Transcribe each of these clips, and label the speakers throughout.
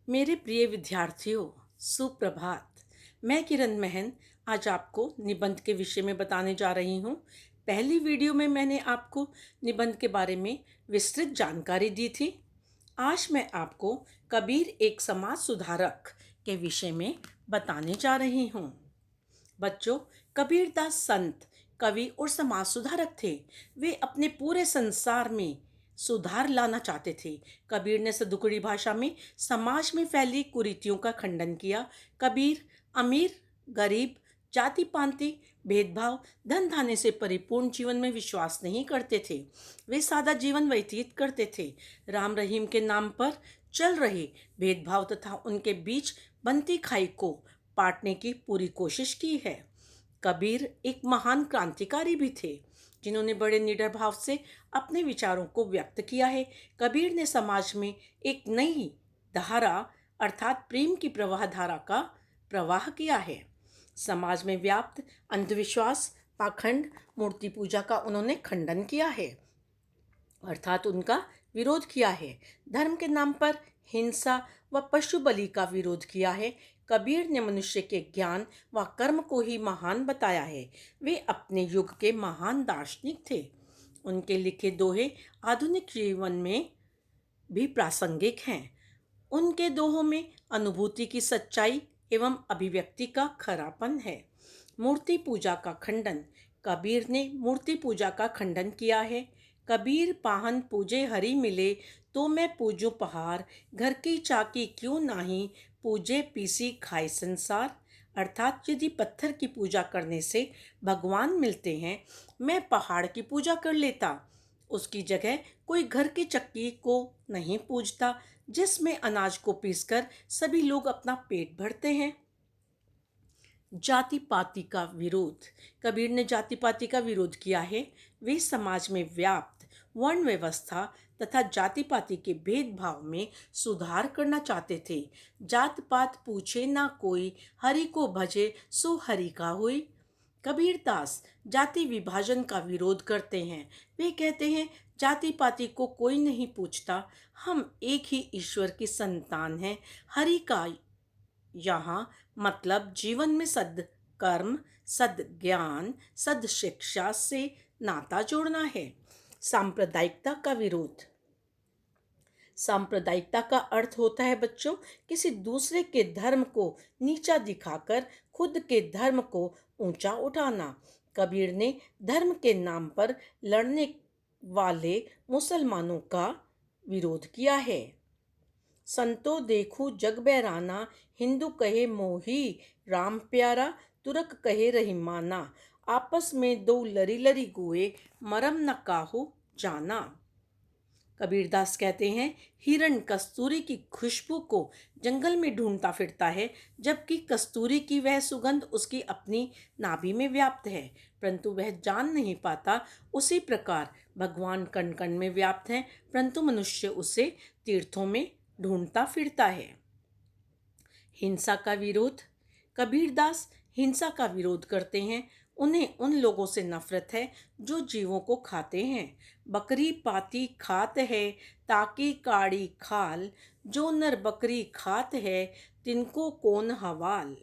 Speaker 1: मेरे प्रिय विद्यार्थियों, सुप्रभात। मैं किरण महन आज आपको निबंध के विषय में बताने जा रही हूँ। पहली वीडियो में मैंने आपको निबंध के बारे में विस्तृत जानकारी दी थी। आज मैं आपको कबीर एक समाज सुधारक के विषय में बताने जा रही हूँ। बच्चों, कबीरदास संत, कवि और समाज सुधारक थे। वे अपने पूरे संसार में सुधार लाना चाहते थे। कबीर ने सदुकड़ी भाषा में समाज में फैली कुरीतियों का खंडन किया। कबीर अमीर, गरीब, जाति पांति, भेदभाव, धन धान्य से परिपूर्ण जीवन में विश्वास नहीं करते थे। वे सादा जीवन व्यतीत करते थे। राम रहीम के नाम पर चल रहे भेदभाव तथा उनके बीच बनती खाई को पाटने की पूरी कोशिश की है। कबीर एक महान क्रांतिकारी भी थे, जिन्होंने बड़े निडर भाव से अपने विचारों को व्यक्त किया है। कबीर ने समाज में एक नई धारा अर्थात प्रेम की प्रवाह धारा का प्रवाह किया है। समाज में व्याप्त अंधविश्वास, पाखंड, मूर्ति पूजा का उन्होंने खंडन किया है अर्थात उनका विरोध किया है। धर्म के नाम पर हिंसा व पशु बलि का विरोध किया है। कबीर ने मनुष्य के ज्ञान व कर्म को ही महान बताया है। वे अपने युग के महान दार्शनिक थे। उनके लिखे दोहे आधुनिक जीवन में भी प्रासंगिक हैं। उनके दोहों में अनुभूति की सच्चाई एवं अभिव्यक्ति का खरापन है। मूर्ति पूजा का खंडन। कबीर ने मूर्ति पूजा का खंडन किया है। कबीर पाहन पूजे हरि मिले, तो मैं पूजू पहाड़, घर की चाकी क्यों नाही, पूजे पीसी खाए संसार। अर्थात यदि पत्थर की पूजा करने से भगवान मिलते हैं, मैं पहाड़ की पूजा कर लेता। उसकी जगह कोई घर की चक्की को नहीं पूजता, जिसमें अनाज को पीसकर सभी लोग अपना पेट भरते हैं। जाति पाति का विरोध। कबीर ने जाति पाति का विरोध किया है। वे समाज में व्याप्त वर्ण व्यवस्था तथा जाति पाति के भेदभाव में सुधार करना चाहते थे। जात पात पूछे ना कोई, हरि को भजे सो हरि का होई। कबीरदास जाति विभाजन का विरोध करते हैं। वे कहते हैं जाति पाति को कोई नहीं पूछता, हम एक ही ईश्वर की संतान हैं। हरि का यहाँ मतलब जीवन में सद्कर्म, सद्ज्ञान, सद्शिक्षा से नाता जोड़ना है। सांप्रदायिकता का विरोध। सांप्रदायिकता का अर्थ होता है बच्चों, किसी दूसरे के धर्म को नीचा दिखाकर खुद के धर्म को ऊंचा उठाना। कबीर ने धर्म के नाम पर लड़ने वाले मुसलमानों का विरोध किया है। संतो देखूं जग बैराना, हिंदू कहे मोही राम प्यारा, तुरक कहे रहीमाना, आपस में दो लरी लरी गुए, मरम न काहू जाना। कबीरदास कहते हैं हिरण कस्तूरी की खुशबू को जंगल में ढूंढता फिरता है, जबकि कस्तूरी की वह सुगंध उसकी अपनी नाभि में व्याप्त है, परंतु वह जान नहीं पाता। उसी प्रकार भगवान कण कण में व्याप्त हैं, परंतु मनुष्य उसे तीर्थों में ढूंढता फिरता है। हिंसा का विरोध। कबीरदास हिंसा का विरोध करते हैं। उन्हें उन लोगों से नफरत है जो जीवों को खाते हैं। बकरी पाती खात है, ताकि काड़ी खाल, जो नर बकरी खात है, तिनको कौन हवाल।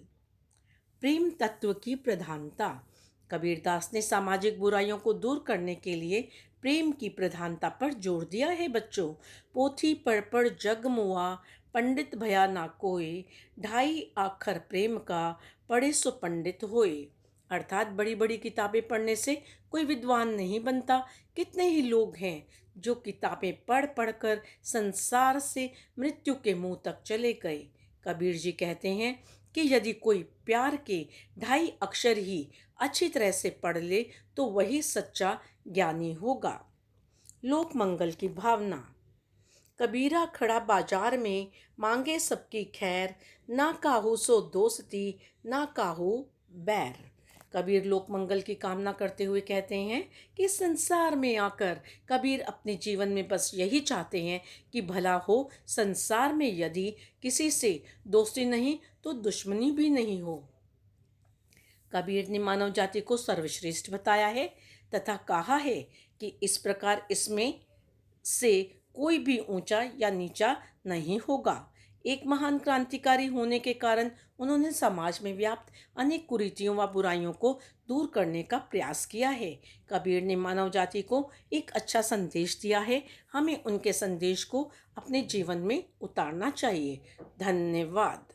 Speaker 1: प्रेम तत्व की प्रधानता। कबीरदास ने सामाजिक बुराइयों को दूर करने के लिए प्रेम की प्रधानता पर जोर दिया है बच्चों। पोथी पढ़ जग मुआ, पंडित भया ना कोई, ढाई आखर प्रेम का, पढ़े सो पंडित होए। अर्थात बड़ी बड़ी किताबें पढ़ने से कोई विद्वान नहीं बनता। कितने ही लोग हैं जो किताबें पढ़ पढ़कर संसार से मृत्यु के मुंह तक चले गए। कबीर जी कहते हैं कि यदि कोई प्यार के ढाई अक्षर ही अच्छी तरह से पढ़ ले तो वही सच्चा ज्ञानी होगा। लोक मंगल की भावना। कबीरा खड़ा बाजार में, मांगे सबकी खैर, ना काहू सो दोस्ती, ना काहू बैर। कबीर लोक मंगल की कामना करते हुए कहते हैं कि संसार में आकर कबीर अपने जीवन में बस यही चाहते हैं कि भला हो। संसार में यदि किसी से दोस्ती नहीं तो दुश्मनी भी नहीं हो। कबीर ने मानव जाति को सर्वश्रेष्ठ बताया है तथा कहा है कि इस प्रकार इसमें से कोई भी ऊंचा या नीचा नहीं होगा। एक महान क्रांतिकारी होने के कारण उन्होंने समाज में व्याप्त अनेक कुरीतियों व बुराइयों को दूर करने का प्रयास किया है। कबीर ने मानव जाति को एक अच्छा संदेश दिया है। हमें उनके संदेश को अपने जीवन में उतारना चाहिए। धन्यवाद।